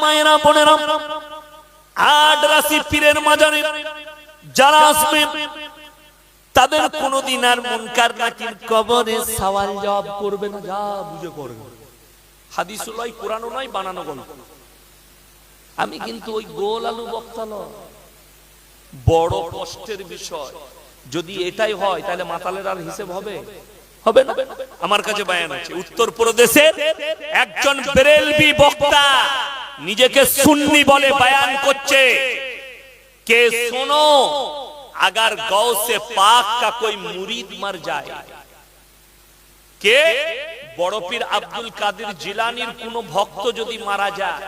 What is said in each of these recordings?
মায়েরা বোনেরা, 8 রাশি পীরের মাজারে যারা আসবে তাদের কোনদিন আর মুনকার নাকির কবরে সওয়াল জবাব করবে না। যা বুঝে করবে, হাদিস নয়, কোরআনও নয়, বানানো গল্প। আমি কিন্তু ওই গোল আলু বক্তা নয়। বড় কষ্টের বিষয় যদি এটাই হয় তাহলে মাতালের আর হিসেব হবে হবে না। আমার কাছে বয়ান আছে, উত্তরপ্রদেশের একজন বেরেলভি বক্তা নিজেকে সুন্নি বলে বয়ান করছে कि सुनो अगर गौसे पाक का कोई मुरीद मर जाए, के বড় পীর আব্দুল কাদের জিলানীর কোন ভক্ত যদি মারা যায়,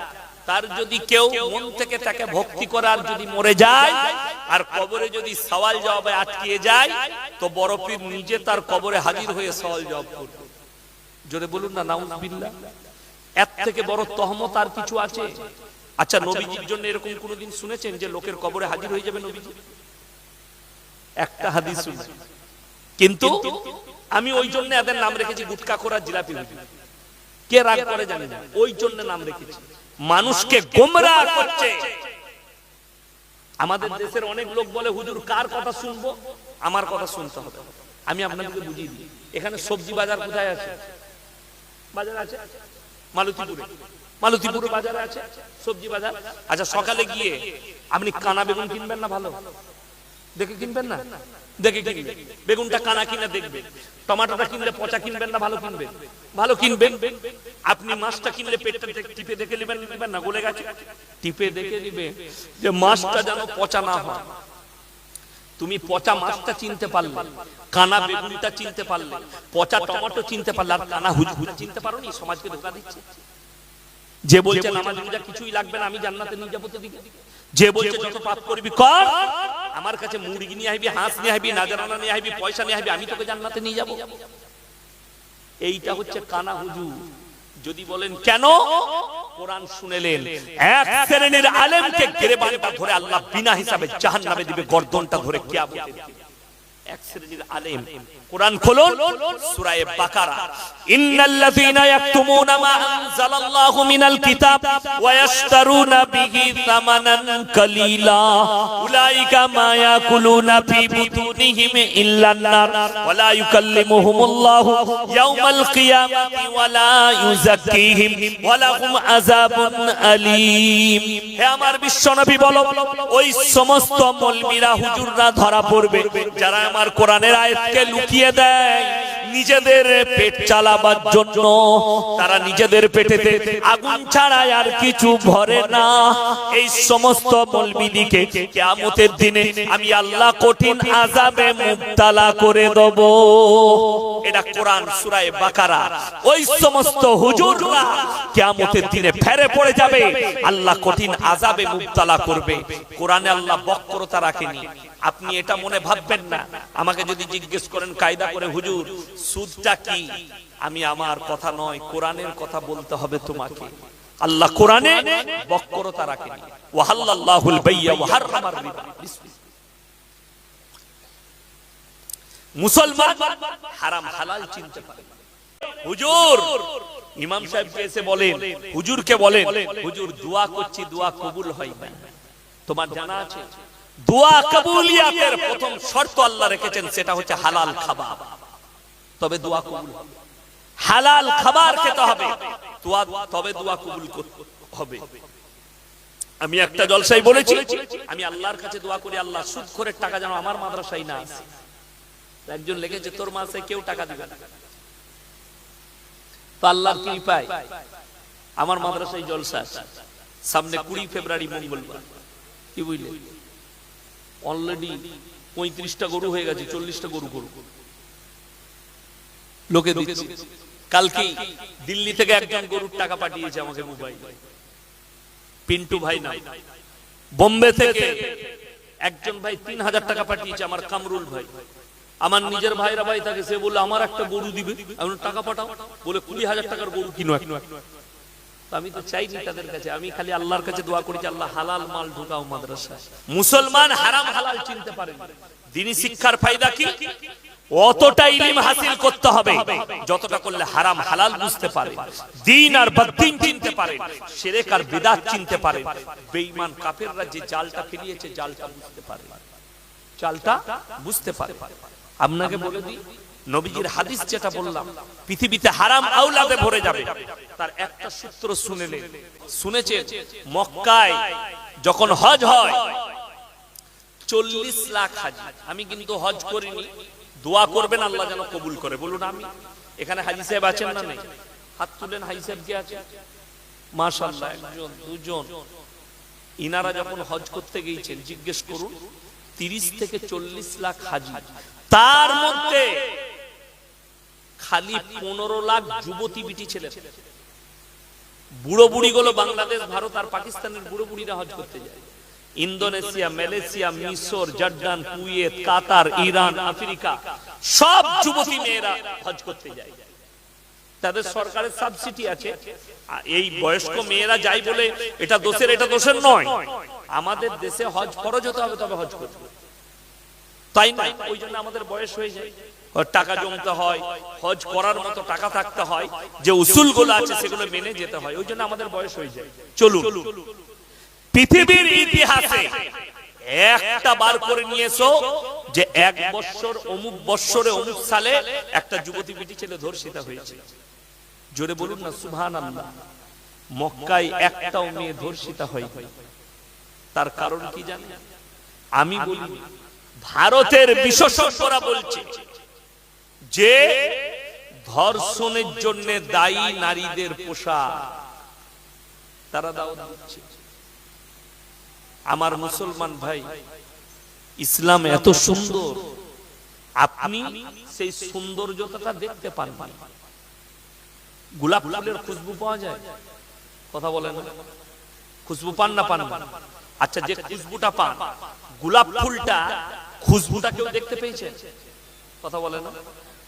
তার যদি কেউ মন থেকে তাকে ভক্তি করার যদি মরে যায় আর কবরে যদি সওয়াল জবাবে আটকিয়ে যায়, তো বড় পীর নিজে তার কবরে হাজির হয়ে সওয়াল জবাব করবে। জোরে বলুন না নাউজুবিল্লাহ। এর থেকে বড় তহমত আর কিছু আছে? আচ্ছা, নবীজির জন্য এরকম কোনদিন শুনেছেন যে লোকের কবরে হাজির হয়ে যাবে নবীজি? একটা হাদিস শুনেছি, কিন্তু আমি ওই জন্য এদের নাম রেখেছি গুটকা খোর আর জিলাপি হুজুর। কে রাগ করে জানি না, ওই জন্য নাম রেখেছি। মানুষকে গোমরাহ করছে। আমাদের দেশের অনেক লোক বলে হুজুর কার কথা শুনবো? আমার কথা শুনতে হবে। আমি আপনাদেরকে বুঝিয়ে দিই, এখানে সবজি বাজার কোথায় আছে? বাজার আছে মালতীপুরে। মালতীপুরে বাজারে আছে সবজি বাজার। আচ্ছা, সকালে গিয়ে আপনি কানা বেগুন কিনবেন না? ভালো দেখে কিনবেন না? দেখে কিনবেন। বেগুনটা কানা কিনে দেখবেন। টমেটোটা কিনলে পচা কিনবেন না ভালো কিনবেন? ভালো কিনবেন। আপনি মাছটা কিনলে পেটটা টিপে দেখে নেবেন না গলে গেছে? টিপে দেখে নিবে যে মাছটা যেন পচা না হয়। তুমি পচা মাছটা চিনতে পারলে, কানা বেগুনটা চিনতে পারলে, পচা টমেটো চিনতে পারলে, আর কানা হুজুর চিনতে পারোনি? সমাজকে ধোঁকা দিচ্ছে। যে বলছে নামাজ রোজা কিছুই লাগবে না, আমি জান্নাতে নিয়ে যাবো তোদিকে। যে বলছে যত পাপ করবি কর, আমার কাছে মুরগি নিয়ে আসবি, হাঁস নিয়ে আসবি, নাজরানা নিয়ে আসবি, পয়সা নিয়ে আসবি, আমি তোকে জান্নাতে নিয়ে যাবো। এইটা হচ্ছে কানা হুজুর। যদি বলেন কেন? কোরআন শুনেলেন, এক শ্রেণীর আলেমকে গিরবানটা ধরে আল্লাহ বিনা হিসাবে জাহান্নামে দিবে, গর্দনটা ধরে কিয়ামতে। এক শ্রেণীর আলেম। কোরআন খুলুন, সূরা বাকারা। ইন্নাল্লাযীনা ইয়াকতুমুনা মা আনজালাল্লাহু মিনাল কিতাব ওয়া ইয়াশতারুনা বিহি সামানান কালীলা উলাইকা মা ইয়াকুলুনা ফি বুতুনিহিম ইল্লান নার ওয়া লা ইউকাল্লিমুহুমুল্লাহু ইয়াওমাল কিয়ামাতি ওয়া লা ইউযাক্কিহিম ওয়া লাহুম আযাবুন আলীম। হে আমার বিশ্বনবী বলো, ওই সমস্ত মৌলবীরা হুজুররা ধরা পড়বে যারা আমার কোরআনের আয়াতকে লুকিয়ে দেয় নিজেদের পেট চালাবার জন্য। তারা নিজেদের পেটেতে আগুন ছাড়া আর কিছু ভরে না। এই সমস্ত মৌলবীদিকে কিয়ামতের দিনে আমি আল্লাহ কঠিন আযাবে মুবতালা করে দেব। এটা কোরআন সূরা বাকারা। ওই সমস্ত হুজুররা কিয়ামতের দিনে ফেরে পড়ে যাবে, আল্লাহ কঠিন আযাবে মুবতালা করবে। কোরআনে আল্লাহ বক্রতা রাখেনি। আপনি এটা মনে ভাববেন না। আমাকে যদি জিজ্ঞেস করেন কায়দা করে, হুজুর সুদটা কি, আমি আমার কথা নয়, কোরআনের কথা বলতে হবে তোমাকে। আল্লাহ কোরআনে বক্রতা রাখেনি। ওয়াহাল্লাল্লাহুল বাইয়া ওয়া হারামার রিবা। মুসলমান হারাম হালাল চিনতে পারে। হুজুর ইমাম সাহেবকে এসে বলেন, হুজুরকে বলেন, হুজুর দোয়া করছি, দোয়া কবুল হয় না। তোমার জানা আছে দোয়া কবুলিয়াতের প্রথম শর্ত আল্লাহ রেখেছেন, সেটা হচ্ছে হালাল খাবার, তবে দোয়া কবুল হবে। হালাল খাবার খেতে হবে, তবে দোয়া কবুল হবে। আমি একটা জলসায় বলেছি, আমি আল্লাহর কাছে দোয়া করি, আল্লাহ সুদখোরের টাকা যেন আমার মাদ্রাসায় না আসে। একজন লিখেছে তোর মাসে কেউ টাকা দিবে না। তো আল্লাহর কৃপায় আমার মাদ্রাসায় জলসা আছে সামনে 20 ফেব্রুয়ারি মঙ্গলবার। কি বুঝলে, অলরেডি 35টা গরু হয়ে গেছে, 40টা গরু লোকে দিচ্ছে। কালকে দিল্লি থেকে একজন গরুর টাকা পাঠিয়েছে আমাকে মোবাইলে, পিন্টু ভাই না। বোম্বে থেকে একজন ভাই 3000 টাকা পাঠিয়েছে, আমার কামরুল ভাই। আমার নিজের ভাইরা ভাই থাকে, সে বলে আমার একটা গরু দিবে, আমি টাকা পাঠাও, বলে 20,000 টাকার গরু কিনো। আমি তো চাইনি তাদের কাছে, আমি খালি আল্লাহর কাছে দোয়া করি যে আল্লাহ হালাল মাল ঢুকাও মাদ্রাসায়। মুসলমান হারাম হালাল চিনতে পারে। দ্বীনি শিক্ষার ফায়দা কি? অতটা ইলম হাসিল করতে হবে যতটা করলে হারাম হালাল বুঝতে পারে, দ্বীন আর বদ্দীন চিনতে পারে, শিরক আর বিদআত চিনতে পারে, বেঈমান কাফেররা যে জালটা ফেলিয়েছে জালটা বুঝতে পারে, জালটা বুঝতে পারে। আপনাকে বলে দিই, নবীজির হাদিস যেটা বললাম, পৃথিবীতে হারাম আওলাদে ভরে যাবে, তার একটা সূত্র শুনেছেন। মক্কায় যখন হজ হয় 40 লাখ হাজি। আমি কিন্তু হজ করিনি, দোয়া করবেন আল্লাহ যেন কবুল করে। বলুন আমি। এখানে হাজি সাহেব আছেন না নেই? হাত তুলেন। হাজি সাহেব কে আছে? মাশাআল্লাহ, একজন দুজন। ইনারা যখন হজ করতে গিয়েছেন, জিজ্ঞেস করুন 30 থেকে 40 লাখ হাজি, তার মধ্যে খালি 15 লাখ যুবতী বিটি ছেলে। বুড়ো বুড়ি গুলো বাংলাদেশ, ভারত আর পাকিস্তানের বুড়ো বুড়িরা হজ করতে যায়। ইন্দোনেশিয়া, মালয়েশিয়া, মিশর, জর্ডান, কুয়েত, কাতার, ইরান, আফ্রিকা সব যুবতী মেয়েরা হজ করতে যায়। তাদের সরকারের সাবসিডি আছে। এই বয়স্ক মেয়েরা যায় বলে এটা দোষের নয়। আমাদের দেশে হজ ফরজ হতে হবে, তবে হজ করতে, তাই না? ওই জন্য আমাদের বয়স হয়ে যায়, টাকা জমতে হয়, হজ করার মতো টাকা থাকতে হয়, যে উসুলগুলো আছে সেগুলো মেনে যেতে হয়, ওই জন্য আমাদের বয়স হয়ে যায়। চলুন, পৃথিবীর ইতিহাসে একটা বার করে নিয়েছো যে 1 বছর অমুক বছরে অমুক সালে একটা যুবতী বেটি ছেলে ধর্ষিতা হয়েছে? জোরে বলুন না সুবহানাল্লাহ। মক্কায় একটাও মেয়ে ধর্ষিতা হয়। তার কারণ কি জানেন? আমি বলি, ভারতের বিশেষজ্ঞরা বলছে যে ধর্ষণের জন্য দায়ী নারীদের পোশাক, তারা দাওয়াত দিচ্ছে। আমার মুসলমান ভাই, ইসলাম এত সুন্দর, আপনি সেই সৌন্দর্যটা দেখতে পান না। গোলাপ ফুলের খুশবু পাওয়া যায়, কথা বলেন না? খুশবু পান না? পান না। আচ্ছা, যে খুশবুটা পান, গোলাপ ফুলটা খুশবুটা কেউ দেখতে পেয়েছে? কথা বলেন না?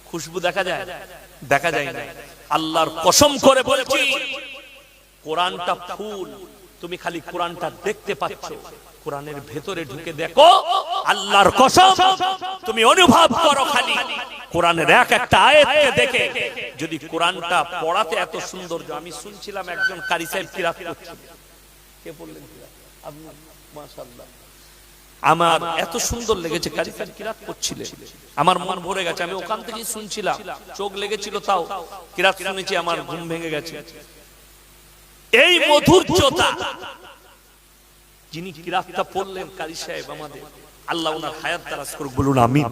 খুশবু দেখা যায়? দেখা যায় না। আল্লাহর কসম করে বলছি, কোরআনটা ফুল, তুমি খালি কোরআনটা দেখতে পাচ্ছ, কোরআনের ভেতরে ঢুকে দেখো, আল্লাহর কসম তুমি অনুভব করো খালি কোরআনের এক একটা আয়াতকে দেখে। যদি কোরআনটা পড়াতে এত সৌন্দর্য, আমি শুনছিলাম একজন কারি সাহেব কিরাত করছিলেন। কে বললেন? আপনি? মাশাআল্লাহ, আমার এত সুন্দর লেগেছে। কারি সাহেব কিরাত করছিলেন, আমার মন ভরে গেছে। আমি ওখান থেকেই শুনছিলাম, চোখ লেগেছিল, তাও কিরাত শুনেছি, আমার ঘুম ভেঙে গেছে। এই মধুরতা, যিনি কিরাতটা পড়লেন কারি সাহেব আমাদের, আল্লাহ ওনার হায়াত দারাজ করুক, বলুন আমিন।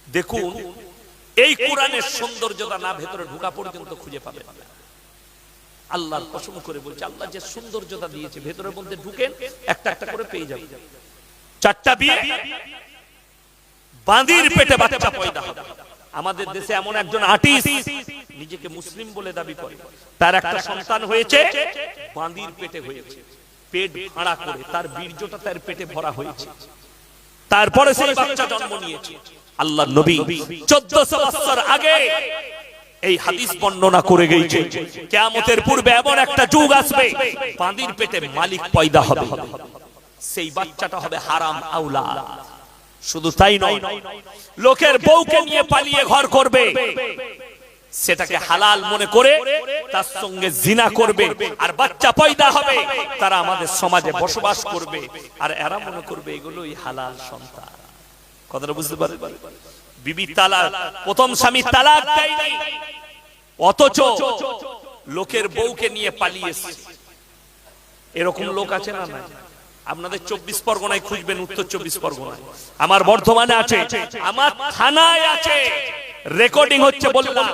দেখুন, এই কোরআনের সৌন্দর্যতা না ভেতরে ঢোকা পর্যন্ত খুঁজে পাবেন না। আল্লাহর কসম করে বলছে, আল্লাহ যে সৌন্দর্যতা দিয়েছে, ভেতরের মধ্যে ঢুকেন, একটা একটা করে পেয়ে যাবেন। 4টা বিয়ে, বাঁদির পেটে বাচ্চা পয়দা হবে। আমাদের দেশে এমন একজন আর্টিস্ট, নিজেকে মুসলিম বলে দাবি করে, তার একটা সন্তান হয়েছে, বাঁদির পেটে হয়েছে, পেট ভাড়া করে, তার বীর্যটা তার পেটে ভরা হয়েছে, তারপরে সেই বাচ্চা জন্ম নিয়েছে। আল্লাহর নবী 1400 বছর আগে এই হাদিস বর্ণনা করে গেছে, কিয়ামতের পূর্বে এমন একটা যুগ আসবে, বাঁদির পেটে মালিক পয়দা হবে, সেই বাচ্চাটা হবে হারাম আওলাদ। শুধু তাই নয়, লোকের বউকে নিয়ে পালিয়ে ঘর করবে, সেটাকে হালাল মনে করে তার সঙ্গে জিনা করবে, আর বাচ্চা পয়দা হবে, তারা আমাদের সমাজে বসবাস করবে, আর এরা মনে করবে এগুলোই হালাল সন্তান। কথাটা বুঝতে পারেন? বিবি তালাক, প্রথম স্বামী তালাক দেয়নি, অথচ লোকের বউকে নিয়ে পালিয়েছে। এরকম লোক আছে না? না। আপনাদের 24 পরগনায় খুঁজবেন, উত্তর 24 পরগনায়, আমার বর্ধমানে আছে, আমার থানায় আছে, রেকর্ডিং হচ্ছে। বললাম,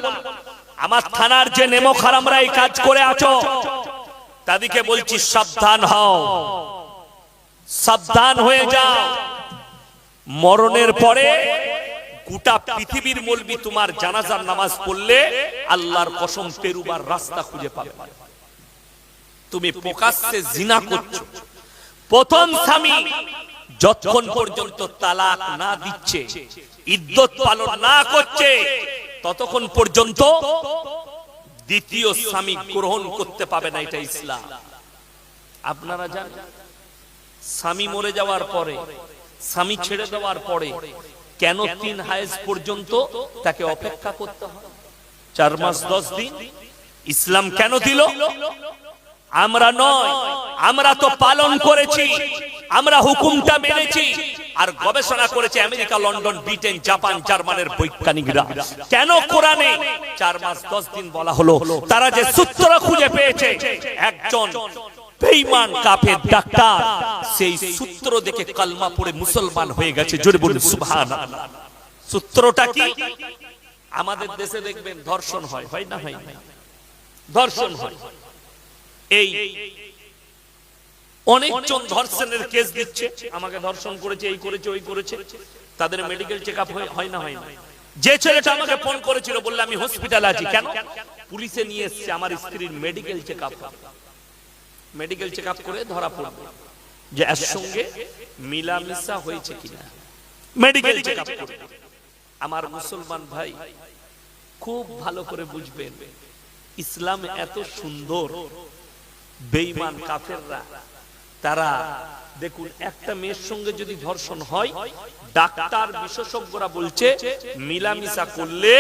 আমার থানার যে নেমো খারামরা এই কাজ করে আছো, তাদেরকে বলছি সাবধান হও, সাবধান হয়ে যাও। মরণের পরে গোটা পৃথিবীর মৌলবি তোমার জানাজার নামাজ পড়লে আল্লাহর কসম পেরুবার রাস্তা খুঁজে পাবে। তুমি প্রকাশ্যে জিনা করছো। প্রথম স্বামী যতক্ষণ পর্যন্ত তালাক না দিচ্ছে, ইদ্যত পালন না করছে, ততক্ষণ পর্যন্ত দ্বিতীয় স্বামী গ্রহণ করতে পাবে না, এটা ইসলাম। আপনারা জানেন স্বামী মরে যাওয়ার পরে, স্বামী ছেড়ে দেওয়ার পরে কেন 3 হায়েজ পর্যন্ত তাকে অপেক্ষা করতে হয়? 4 মাস 10 দিন ইসলাম কেন দিল? আমরা নয়, আমরা তো পালন করেছি, আমরা হুকুমটা মেনেছি। আর গবেষণা করেছে আমেরিকা, লন্ডন, ব্রিটেন, জাপান, জার্মানের বৈজ্ঞানিকরা। কেন কোরআনে 4 মাস 10 দিন বলা হলো? তারা যে সূত্র খুঁজে পেয়েছে, একজন বেঈমান কাফের ডাক্তার সেই সূত্র দেখে কালমা পড়ে মুসলমান হয়ে গেছে। জোরে বলুন সুবহানাল্লাহ। সূত্রটা কি? আমাদের দেশে দেখবেন ধর্ষণ হয়, হয় না? হয় না? ধর্ষণ হয়। এই অনেকজন ধর্ষণের কেস দিচ্ছে, আমাকে ধর্ষণ করেছে, এই করেছে, ওই করেছে। তাদের মেডিকেল চেকআপ হয় না? হয় না? যে ছেলেটা আমাকে ফোন করেছিল, বললে আমি হসপিটালে আছি। কেন? পুলিশে নিয়ে এসেছে আমার স্ত্রীর মেডিকেল চেকআপ। মেডিকেল চেকআপ করে ধরা পড়বে যে এর সঙ্গে মিলামিশা হয়েছে কিনা, মেডিকেল চেকআপ করে। আমার মুসলমান ভাই খুব ভালো করে বুঝবেন, ইসলাম এত সুন্দর। বেঈমান কাফেররা তারা দেখুন, একটা মেয়ের সঙ্গে যদি ধর্ষণ হয়, ডাক্তার বিশেষজ্ঞরা বলছে মিলামিশা করলে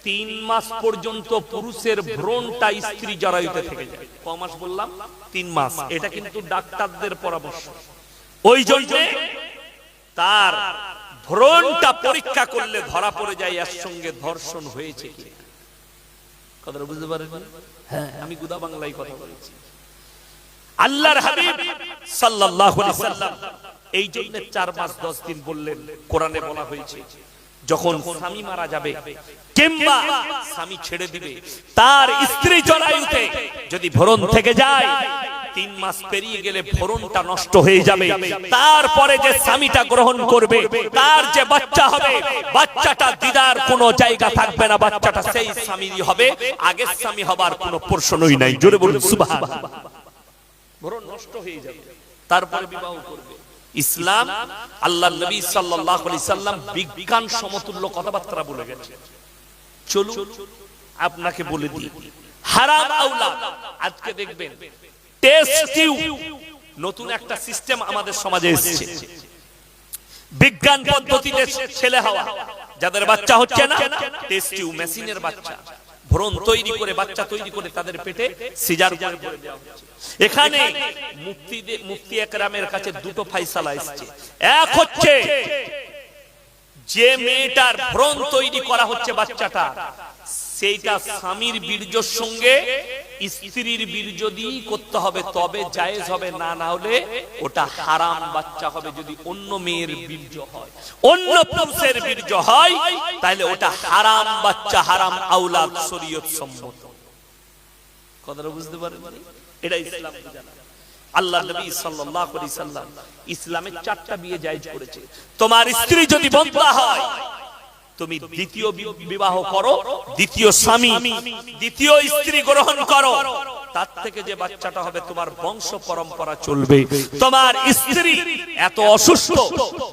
3 মাস পর্যন্ত পুরুষের ভ্রূণটা স্ত্রী জরায়ুতে থেকে যায়। ক মাস বললাম? 3 মাস। এটা কিন্তু ডাক্তারদের পরামর্শ। ওই জন্য তার ভ্রূণটা পরীক্ষা করলে ধরা পড়ে যায় এর সঙ্গে ধর্ষণ হয়েছে কি। কথাটা বুঝতে পারেন? হ্যাঁ, আমি গুদা বাংলায় কথা বলেছি। আল্লাহর হাবিব সাল্লাল্লাহু আলাইহি সাল্লাম এই জন্য 4 মাস 10 দিন বললেন। কোরআনে বলা হয়েছে যখন স্বামী মারা যাবে কিংবা স্বামী ছেড়ে দিবে, তার স্ত্রী জরায়ুতে যদি ভ্রূণ থেকে যায়, 3 মাস পেরিয়ে গেলে ভ্রূণটা নষ্ট হয়ে যাবে। তারপরে যে স্বামীটা গ্রহণ করবে, তার যে বাচ্চা হবে, বাচ্চাটা দিদার কোনো জায়গা থাকবে না, বাচ্চাটা সেই স্বামীরই হবে। আগের স্বামী হবার কোনো প্রশ্নই নাই। জোরে বলুন সুবহানাল্লাহ। ভ্রূণ নষ্ট হয়ে যাবে, তারপরে বিবাহ করবে। ইসলাম, আল্লাহর নবী সাল্লাল্লাহু আলাইহি সাল্লাম বিজ্ঞান সমতুল্য কথাবার্তা বলে গেছে। চলুন আপনাকে বলে দিই, হারাম আওলাদ। আজকে দেখবেন টেস্ট টিউব, নতুন একটা সিস্টেম আমাদের সমাজে এসেছে। বিজ্ঞান পদ্ধতিতে ছেলে হওয়া, যাদের বাচ্চা হচ্ছে না, টেস্ট টিউব মেশিনের বাচ্চা, ভ্রূণ তৈরি করে, বাচ্চা তৈরি করে তাদের পেটে সিজার করে দেওয়া হচ্ছে। এখানে মুফতি একরামের কাছে দুটো ফয়সালা এসেছে। এক হচ্ছে যে মেয়েটার ভ্রূণ তৈরি করা হচ্ছে বাচ্চাটা, সেইটা স্বামীর বীর্যের সঙ্গে স্ত্রীর বীর্য দিয়ে করতে হবে, তবে জায়েজ হবে। না হলে ওটা হারাম বাচ্চা হবে। যদি অন্য মেয়ের বীর্য হয়, অন্য পুরুষের বীর্য হয়, তাহলে ওটা হারাম বাচ্চা, হারাম আওলাদ, শরীয়ত সম্মত। কথাটা বুঝতে পারেন? এটা ইসলাম জানা। আল্লাহ নবী সাল্লাল্লাহু আলাইহি সাল্লাম ইসলামে 4টা বিয়ে জায়েজ করেছে। তোমার স্ত্রী যদি বন্ধা হয়, তুমি দ্বিতীয় বিবাহ করো, দ্বিতীয় স্বামী, দ্বিতীয় স্ত্রী গ্রহণ করো। তার থেকে যে বাচ্চাটা হবে তোমার বংশ পরম্পরা চলবে। তোমার স্ত্রী এত অসুস্থ,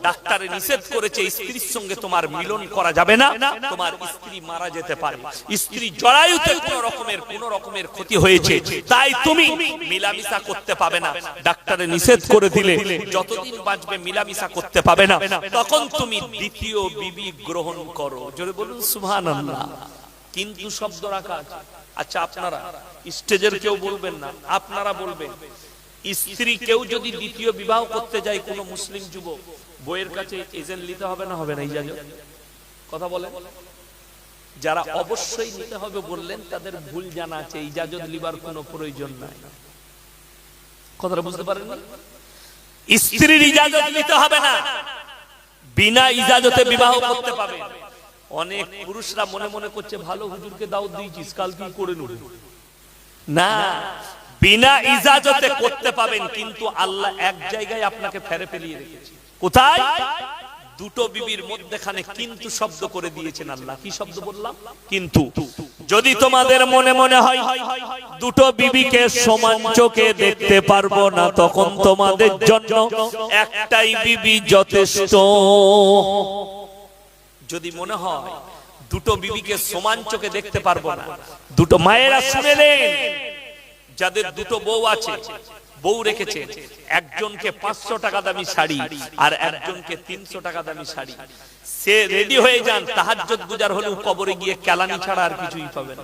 ডাক্তারে নিষেধ করেছে স্ত্রীর সঙ্গে তোমার মিলন করা যাবে না, তোমার স্ত্রী মারা যেতে পারে, স্ত্রী জরায়ুতে কোন রকমের ক্ষতি হয়েছে, তাই তুমি মিলামিশা করতে পাবে না। ডাক্তারে নিষেধ করে দিলে যতদিন বাঁচবে মিলামিশা করতে পাবে না, তখন তুমি দ্বিতীয় বিবি গ্রহণ করো। জোরে বলুন সুবহানাল্লাহ। কিন্তু শব্দ রাখা আছে। আচ্ছা, আপনারা স্টেজের কেউ বলবেন না, আপনারা বলবেন, স্ত্রী কেউ যদি দ্বিতীয় বিবাহ করতে যায়, কোন মুসলিম যুবক, বইয়ের কাছে এজেন্ট নিতে হবে না? হবে না? ইজাজত কথা বলেন। যারা অবশ্যই নিতে হবে বললেন, তাদের ভুল জানা আছে, ইজাজত লিবার কোনো প্রয়োজন নাই। কথাটা বুঝতে পারেন? স্ত্রীর ইজাজত নিতে হবে না, বিনা ইজাজতে বিবাহ করতে পাবে। অনেক পুরুষরা মনে মনে করছে, ভালো হুজুরকে দাওয়াত দিয়েছিস, কাল কি করে নেব। না, বিনা ইজাজতে করতে পাবেন, কিন্তু আল্লাহ এক জায়গায় আপনাকে ফেরে ফেলিয়ে রেখেছে। কোথায়? দুটো বিবির মধ্যখানে কিন্তু শব্দ করে দিয়েছেন আল্লাহ। কি শব্দ বললাম? কিন্তু। যদি তোমাদের মনে মনে হয় দুটো বিবিকে সমান চোখে দেখতে পারবো না, তখন তোমাদের জন্য একটাই বিবি যথেষ্ট। যদি মনে হয় দুটো বিবিকে সমান চোখে দেখতে পারবো না। দুটো মায়েরা শুনে নেন, যাদের দুটো বউ আছে, বউ রেখেছে, একজনকে 500 টাকা দামি শাড়ি আর একজনকে 300 টাকা দামি শাড়ি, সে রেডি হয়ে যান, তাহাজ্জুদ গুজার হলেও কবরে গিয়ে কেলানি ছাড়া আর কিছুই পাবে না,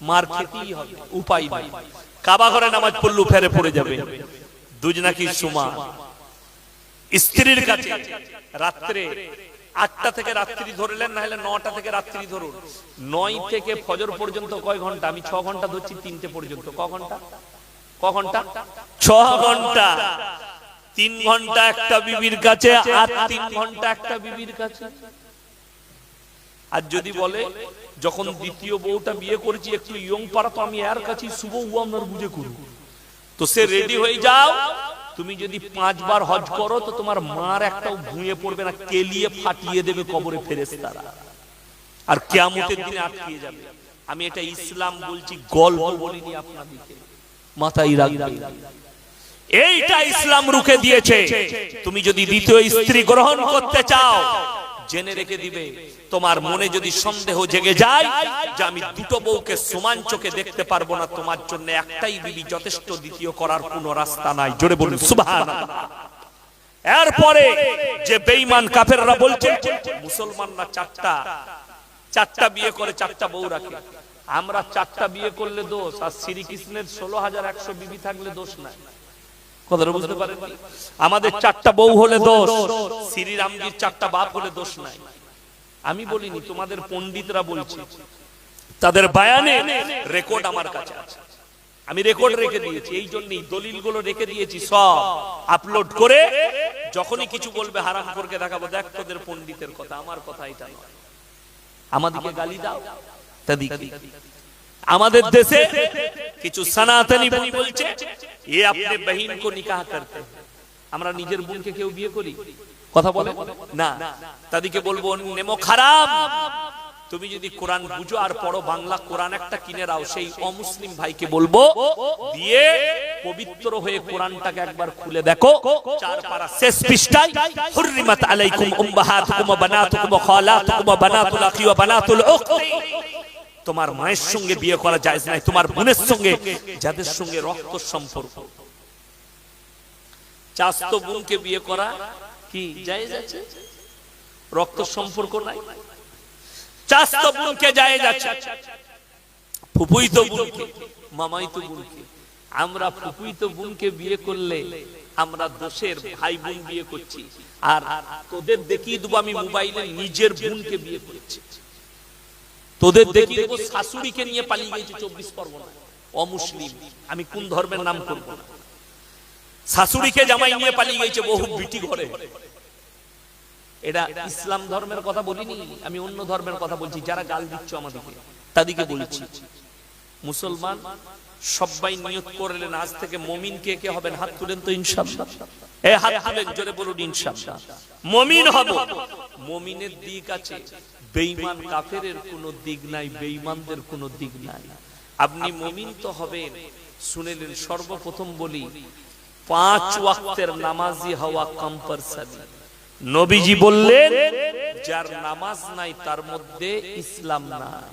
মার খেতেই হবে, উপায় নাই। কাবা ঘরে নামাজ পড়লেও ফেরে পড়ে যাবে। দুজনাকি সুমা স্ত্রীর কাছে রাত্রে 8টা থেকে রাত্রি ধরলেন, না হলে 9টা থেকে রাত্রি ধরুন, 9 থেকে ফজর পর্যন্ত কয় ঘন্টা? আমি 6 ঘন্টা ধরছি, 3টে পর্যন্ত ক ঘন্টা? 6 ঘন্টা। 3 ঘন্টা একটা বিবির কাছে আর 3 ঘন্টা একটা বিবির কাছে। আর যদি বলে যখন দ্বিতীয় বউটা বিয়ে করেছি একটু ইয়ং পারা, তো আমি এর কাছে শুভ আপনার বুঝে করব, তো সে রেডি হয়ে যাও। তুমি যদি 5 বার হজ করো তো তোমার মার একটাও ভুঁয়ে পড়বে না, কেলিয়ে ফাটিয়ে দেবে কবরে ফেরেশতারা, আর কিয়ামতের দিনে আটকে যাবে। আমি এটা ইসলাম বলছি, গল্প বলিনি আপনাদেরকে, মাথায় রাখবেন। এইটা ইসলাম রুখে দিয়েছে। তুমি যদি দ্বিতীয় স্ত্রী গ্রহণ করতে চাও, জেনে রেখে দিবে, তোমার মনে যদি সন্দেহ জেগে যায় যে আমি দুটো বউকে সমান চোখে দেখতে পারবো না, তোমার জন্য একটাই বিবি যথেষ্ট, দ্বিতীয় করার কোনো রাস্তা নাই। জোরে বলুন সুবহানাল্লাহ। এরপরে যে বেঈমান কাফেররা বলছে মুসলমানরা চারটা বিয়ে করে 4টা বউ রাখে, আমরা 4টা বিয়ে করলে দোষ, আর শ্রীকৃষ্ণের 16,100 বিবি থাকলে দোষ নাই। কথাটা বুঝতে পারেন? আমাদের 4টা বউ হলে দোষ, শ্রীরামজির 4টা বাপ হলে দোষ নাই। আমি বলিনি, তোমাদের পণ্ডিতরা বলছে, তাদের বায়ানে রেকর্ড আমার কাছে আছে, আমি রেকর্ড রেখে দিয়েছি। এই জন্যই দলিলগুলো রেখে দিয়েছি, সব আপলোড করে যখনই কিছু বলবে হারাম করে দেখাবো, দেখ তোদের পণ্ডিতের কথা, আমার কথা এটা নয়। আমাদেরকে গালি দাও তা দেখি। আমাদের দেশে কিছু সনাতনী বোন বলছে এ আপনি বহিন কো নিকাহ করতে, আমরা নিজের বোনকে কেউ বিয়ে করি? কথা বলে না। তাদেরকে বলবো নেমো খারাপ। তুমি যদি কোরআন বুঝো আর পড়ো, বাংলা কোরআন একটা কিনে রাও, সেই অমুসলিম ভাইকে বলবো দিয়ে পবিত্র হয়ে কোরআনটাকে একবার খুলে দেখো, 4 পারা শেষ পৃষ্ঠায় হুররিমাত আলাইকুম উম্মাহাতুকুম ওয়া বানাতুকুম ওয়া খালাতুকুম ওয়া বানাতুল আখি ওয়া বানাতুল উখতি, তোমার মায়ের সঙ্গে বিয়ে করা জায়েজ নাই, তোমার বোনের সঙ্গে, যাদের সঙ্গে রক্ত সম্পর্ক। চাস্তো বোনকে বিয়ে করা কি জায়েজ আছে? রক্ত সম্পর্ক নাই, চাস্তো বোনকে জায়েজ আছে। ফুফুইতো বোনকে, মামাইতো বোনকে, আমরা ফুফুইতো বোনকে বিয়ে করলে আমরা দোষের ভাই বোন বিয়ে করছি, আর তোদের দেখিয়ে দেবো আমি মোবাইলে নিজের বোনকে বিয়ে করেছি, তোদের দেখিয়ে দেবো শাশুড়িকে নিয়ে পালিয়ে গেছে 24 পরগনা, অমুসলিম, আমি কোন ধর্মের নাম করব না, শাশুড়িকে জামাই নিয়ে পালিয়ে গেছে বহু বিটি ঘরে। এটা ইসলাম ধর্মের কথা বলিনি, আমি অন্য ধর্মের কথা বলছি। যারা গাল দিচ্ছ আমাদেরকে, তাদেরকে বলছি, মুসলমান সবাই নিয়ত করলেন আজ থেকে মুমিন কে কে হবেন, হাত তুলেন তো ইনশাআল্লাহ। এই হাত তুলেন, জোরে বলুন ইনশাআল্লাহ। মুমিন হব। মুমিনের দিক আছে, বেঈমান কাফেরের কোনো দিক নাই, বেঈমানদের কোনো দিক নাই। আপনি মুমিন তো হবেন। শুনেলেন, সর্বপ্রথম বলি 5 ওয়াক্তের নামাজি হওয়া কম্পালসরি। নবীজি বললেন যার নামাজ নাই তার মধ্যে ইসলাম নাই।